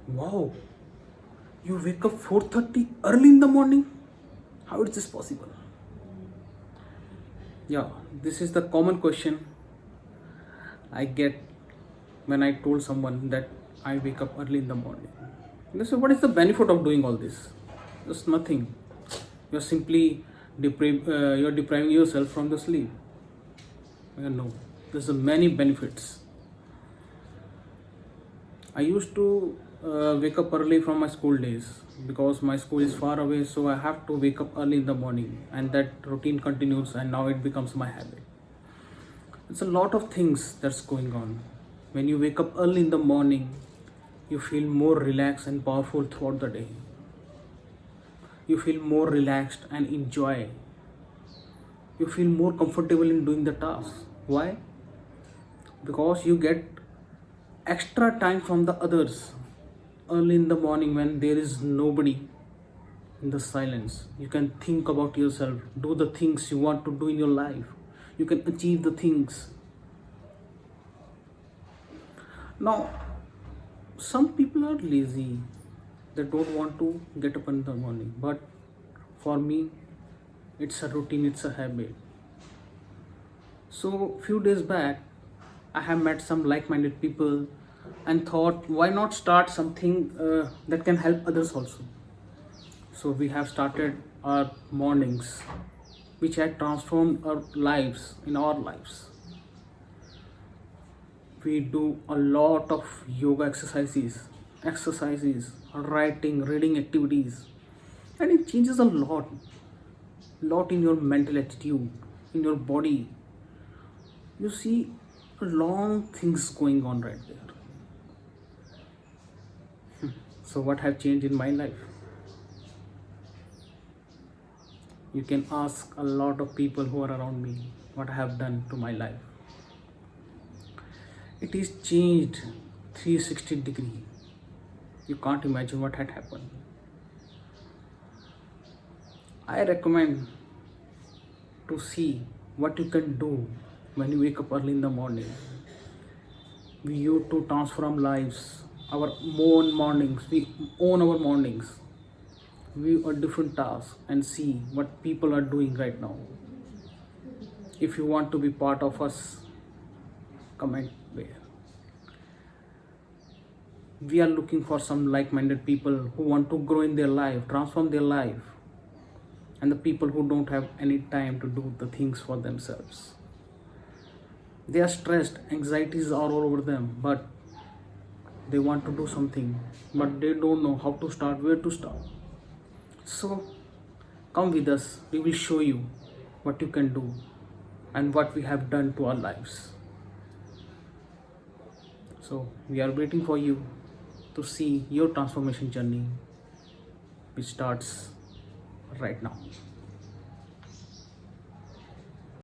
Wow, you wake up 4:30 early in the morning? How is this possible? Yeah, this is the common question I get when I told someone that I wake up early in the morning. They say, what is the benefit of doing all this? Just nothing. You're simply you're depriving yourself from the sleep. No, there's many benefits. I used to wake up early from my school days because my school is far away, so I have to wake up early in the morning, and that routine continues, and now it becomes my habit. It's a lot of things that's going on. When you wake up early in the morning, you feel more relaxed and powerful throughout the day. You feel more relaxed and enjoy. You feel more comfortable in doing the task. Why? Because you get extra time from the others early in the morning when there is nobody. In the silence, you can think about yourself, do the things you want to do in your life, you can achieve the things. Now, some people are lazy, they don't want to get up in the morning, but for me it's a routine, it's a habit. So few days back I have met some like-minded people and thought, why not start something that can help others also. So we have started our mornings, which had transformed our lives in our lives. We do a lot of yoga exercises, writing, reading activities, and it changes a lot in your mental attitude, in your body. You see long things going on right there. So what have changed in my life? You can ask a lot of people who are around me what I have done to my life. It is changed 360 degree. You can't imagine what had happened. I recommend to see what you can do when you wake up early in the morning. We used to transform lives, our own mornings. We own our mornings. We do different tasks and see what people are doing right now. If you want to be part of us, comment where. We are looking for some like-minded people who want to grow in their life, transform their life, and the people who don't have any time to do the things for themselves. They are stressed, anxieties are all over them, but they want to do something, but they don't know how to start, where to start. So come with us, we will show you what you can do and what we have done to our lives. So we are waiting for you to see your transformation journey, which starts right now.